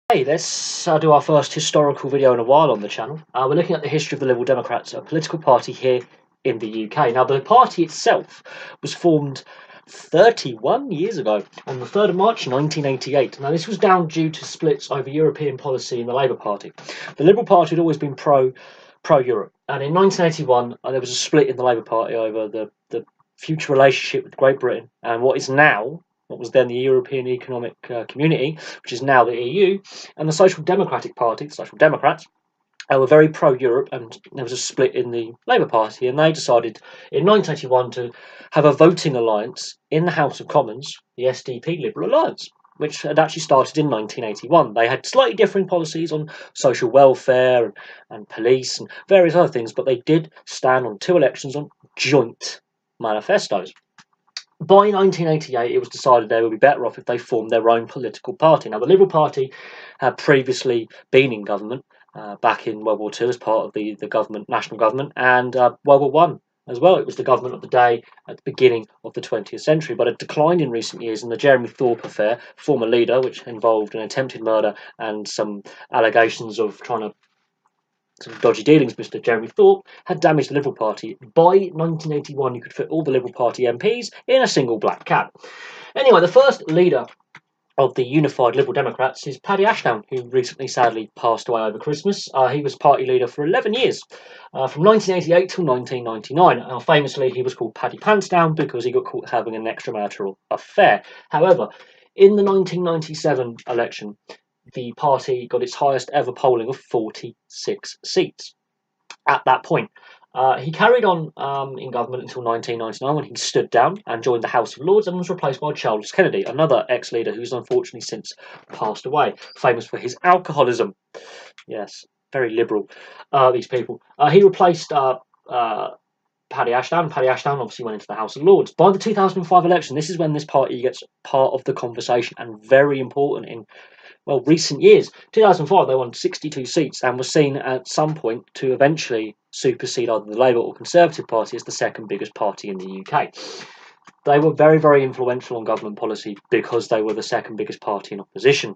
Hey, let's do our first historical video in a while on the channel. We're looking at the history of the Liberal Democrats, a political party here in the UK. Now, the party itself was formed 31 years ago, on the 3rd of March 1988. Now, this was down due to splits over European policy in the Labour Party. The Liberal Party had always been pro-Europe, and in 1981 there was a split in the Labour Party over the future relationship with Great Britain and what was then the European Economic Community, which is now the EU, and the Social Democratic Party, the Social Democrats, were very pro-Europe, and there was a split in the Labour Party, and they decided in 1981 to have a voting alliance in the House of Commons, the SDP Liberal Alliance, which had actually started in 1981. They had slightly differing policies on social welfare and police and various other things, but they did stand on 2 elections on joint manifestos. By 1988, it was decided they would be better off if they formed their own political party. Now, the Liberal Party had previously been in government back in World War II as part of the national government, and World War One as well. It was the government of the day at the beginning of the 20th century, but it declined in recent years. And the Jeremy Thorpe affair, former leader, which involved an attempted murder and some allegations of trying to some dodgy dealings, Mr. Jeremy Thorpe, had damaged the Liberal Party. By 1981, you could fit all the Liberal Party MPs in a single black cab. Anyway, the first leader of the unified Liberal Democrats is Paddy Ashdown, who recently sadly passed away over Christmas. He was party leader for 11 years, from 1988 till 1999. Famously, he was called Paddy Pantsdown because he got caught having an extramarital affair. However, in the 1997 election, the party got its highest ever polling of 46 seats. At that point, he carried on in government until 1999 when he stood down and joined the House of Lords and was replaced by Charles Kennedy, another ex-leader who's unfortunately since passed away, famous for his alcoholism. Yes, very liberal, these people. He replaced Paddy Ashdown. Paddy Ashdown obviously went into the House of Lords. By the 2005 election, this is when this party gets part of the conversation and very important in recent years. 2005, they won 62 seats and was seen at some point to eventually supersede either the Labour or Conservative Party as the second biggest party in the UK. They were very, very influential on government policy because they were the second biggest party in opposition.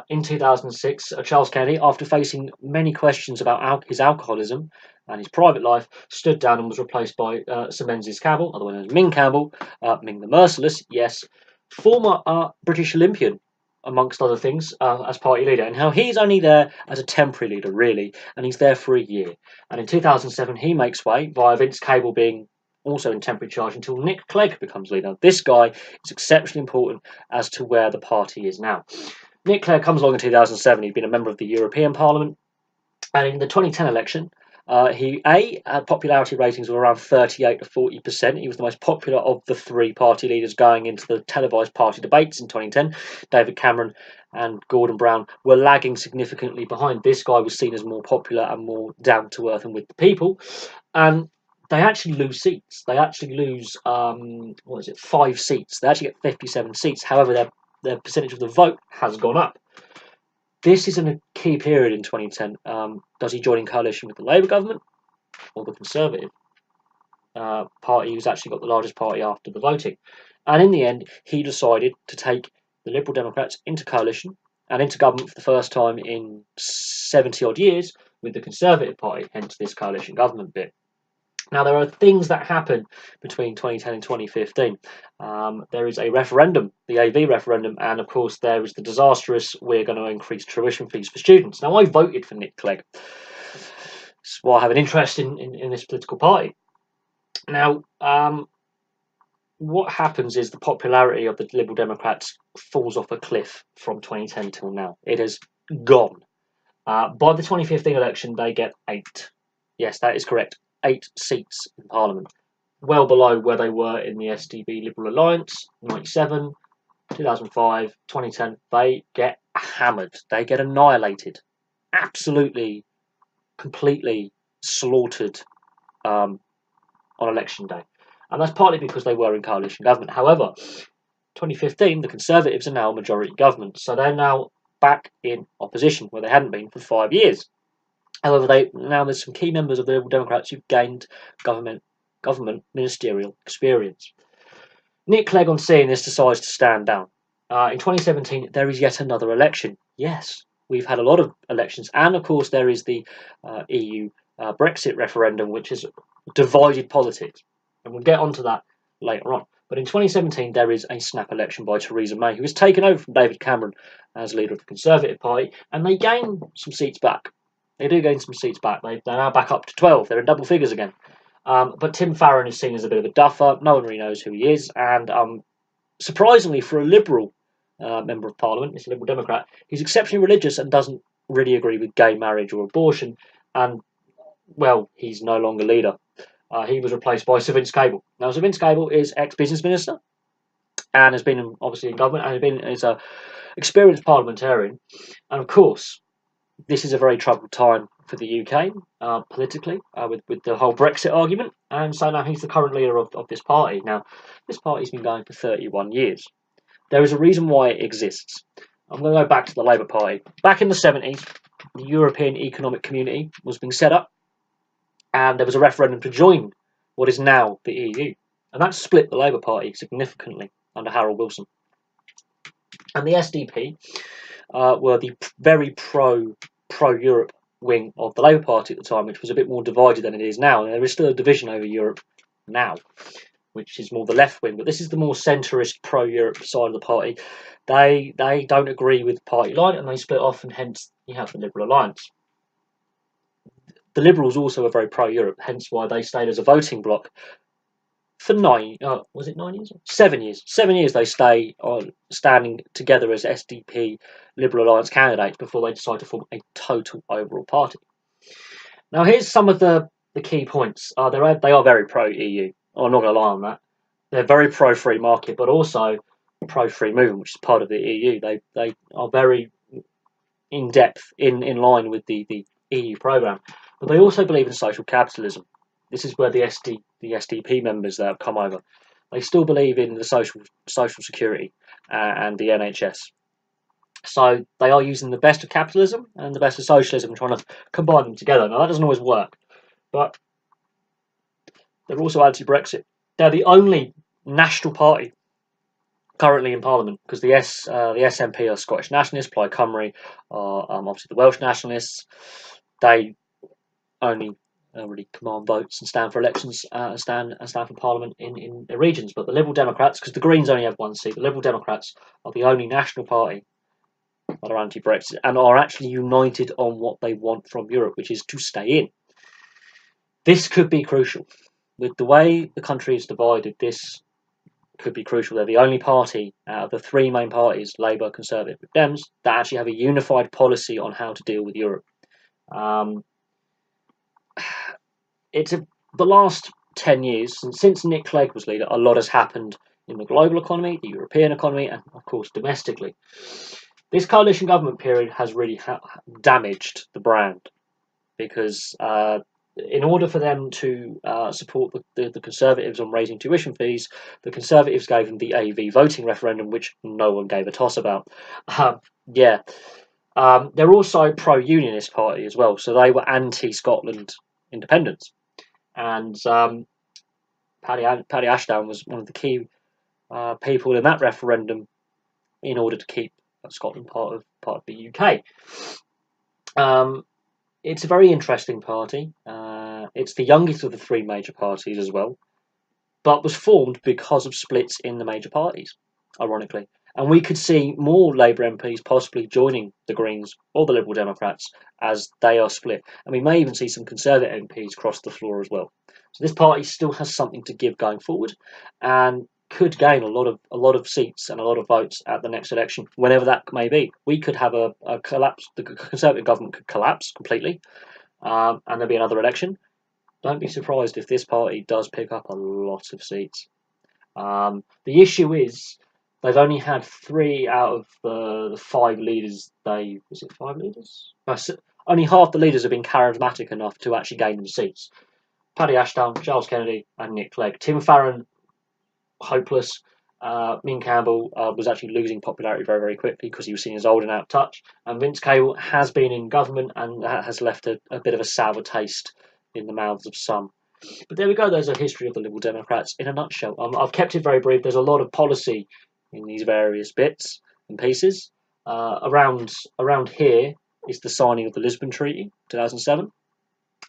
In 2006, Charles Kennedy, after facing many questions about his alcoholism and his private life, stood down and was replaced by Sir Menzies Campbell, otherwise Ming Campbell, Ming the Merciless, yes, former British Olympian, amongst other things, as party leader. And how he's only there as a temporary leader, really, and he's there for a year. And in 2007, he makes way via Vince Cable being also in temporary charge until Nick Clegg becomes leader. This guy is exceptionally important as to where the party is now. Nick Clegg comes along in 2007. He'd been a member of the European Parliament, and in the 2010 election, he had popularity ratings of around 38 to 40%. He was the most popular of the 3 party leaders going into the televised party debates in 2010. David Cameron and Gordon Brown were lagging significantly behind. This guy was seen as more popular and more down to earth and with the people. And they actually lose seats. They actually lose 5 seats. They actually get 57 seats. However, their percentage of the vote has gone up. This is in a key period in 2010. Does he join in coalition with the Labour government or the Conservative party, who's actually got the largest party after the voting? And in the end, he decided to take the Liberal Democrats into coalition and into government for the first time in 70-odd years with the Conservative Party, hence this coalition government bit. Now, there are things that happen between 2010 and 2015. There is a referendum, the AV referendum, and of course there is the disastrous, we're going to increase tuition fees for students. Now, I voted for Nick Clegg. That's why I have an interest in this political party. Now, what happens is the popularity of the Liberal Democrats falls off a cliff from 2010 till now. It has gone. By the 2015 election, they get 8. Yes, that is correct. 8 seats in Parliament, well below where they were in the SDP Liberal Alliance, 97, 2005, 2010. They get hammered. They get annihilated. Absolutely, completely slaughtered on election day. And that's partly because they were in coalition government. However, 2015, the Conservatives are now a majority government, so they're now back in opposition, where they hadn't been for 5 years. However, there's some key members of the Liberal Democrats who've gained government ministerial experience. Nick Clegg, on seeing this, decides to stand down. In 2017, there is yet another election. Yes, we've had a lot of elections, and of course, there is the EU Brexit referendum, which has divided politics, and we'll get onto that later on. But in 2017, there is a snap election by Theresa May, who has taken over from David Cameron as leader of the Conservative Party, and they gain some seats back. They do gain some seats back. They're now back up to 12. They're in double figures again. But Tim Farron is seen as a bit of a duffer. No one really knows who he is, and surprisingly, for a Liberal member of Parliament, he's a Liberal Democrat, he's exceptionally religious and doesn't really agree with gay marriage or abortion, and, well, he's no longer leader. He was replaced by Sir Vince Cable. Now, Sir Vince Cable is ex-business minister and has been obviously in government and is an experienced parliamentarian. And, of course, this is a very troubled time for the UK politically with the whole Brexit argument. And so now he's the current leader of this party. Now, this party's been going for 31 years. There is a reason why it exists. I'm going to go back to the Labour Party. Back in the 70s, the European Economic Community was being set up, and there was a referendum to join what is now the EU. And that split the Labour Party significantly under Harold Wilson. And the SDP were the very pro-Europe wing of the Labour Party at the time, which was a bit more divided than it is now. And there is still a division over Europe now, which is more the left wing, but this is the more centrist pro-Europe side of the party. They don't agree with party line, and they split off, and hence you have the Liberal Alliance. The Liberals also are very pro-Europe, hence why they stayed as a voting bloc for 9 years? 7 years. 7 years they stay on standing together as SDP Liberal Alliance candidates before they decide to form a total overall party. Now here's some of the key points. They are very pro-EU. I'm not going to lie on that. They're very pro-free market, but also pro-free movement, which is part of the EU. They are very in depth, in line with the EU programme. But they also believe in social capitalism. This is where the SDP members that have come over, they still believe in the social security and the NHS. So they are using the best of capitalism and the best of socialism and trying to combine them together. Now that doesn't always work, but they're also anti-Brexit. They're the only national party currently in Parliament, because the SNP are Scottish nationalists, Plaid Cymru are obviously the Welsh nationalists. They only really command votes and stand for elections and stand for Parliament in the regions. But the Liberal Democrats, because the Greens only have one seat, the Liberal Democrats are the only national party that are anti-Brexit and are actually united on what they want from Europe, which is to stay in. This could be crucial. With the way the country is divided, this could be crucial. They're the only party out of the three main parties, Labour, Conservative, and Dems, that actually have a unified policy on how to deal with Europe. The last 10 years, since Nick Clegg was leader, a lot has happened in the global economy, the European economy, and of course domestically. This coalition government period has really damaged the brand, because in order for them to support the Conservatives on raising tuition fees, the Conservatives gave them the AV voting referendum, which no one gave a toss about. They're also pro-unionist party as well, so they were anti-Scotland independence. And Paddy Ashdown was one of the key people in that referendum in order to keep Scotland part of the UK. It's a very interesting party. It's the youngest of the three major parties as well, but was formed because of splits in the major parties, ironically. And we could see more Labour MPs possibly joining the Greens or the Liberal Democrats as they are split. And we may even see some Conservative MPs cross the floor as well. So this party still has something to give going forward, and could gain a lot of seats and a lot of votes at the next election, whenever that may be. We could have a collapse. The Conservative government could collapse completely, and there'll be another election. Don't be surprised if this party does pick up a lot of seats. The issue is they've only had 3 out of the 5 leaders. Was it 5 leaders? Only half the leaders have been charismatic enough to actually gain them seats. Paddy Ashdown, Giles Kennedy, and Nick Clegg. Tim Farron, hopeless. Min Campbell was actually losing popularity very, very quickly because he was seen as old and out of touch. And Vince Cable has been in government and has left a bit of a sour taste in the mouths of some. But there we go. There's a history of the Liberal Democrats in a nutshell. I've kept it very brief. There's a lot of policy in these various bits and pieces. Around here is the signing of the Lisbon Treaty, 2007,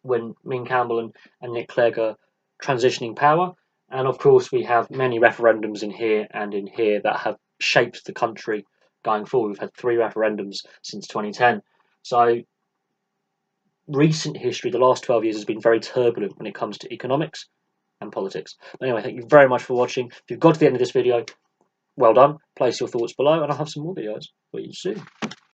when Min Campbell and Nick Clegg are transitioning power. And of course, we have many referendums in here and in here that have shaped the country going forward. We've had 3 referendums since 2010. So recent history, the last 12 years, has been very turbulent when it comes to economics and politics. But anyway, thank you very much for watching. If you've got to the end of this video, well done. Place your thoughts below, and I'll have some more videos for you soon.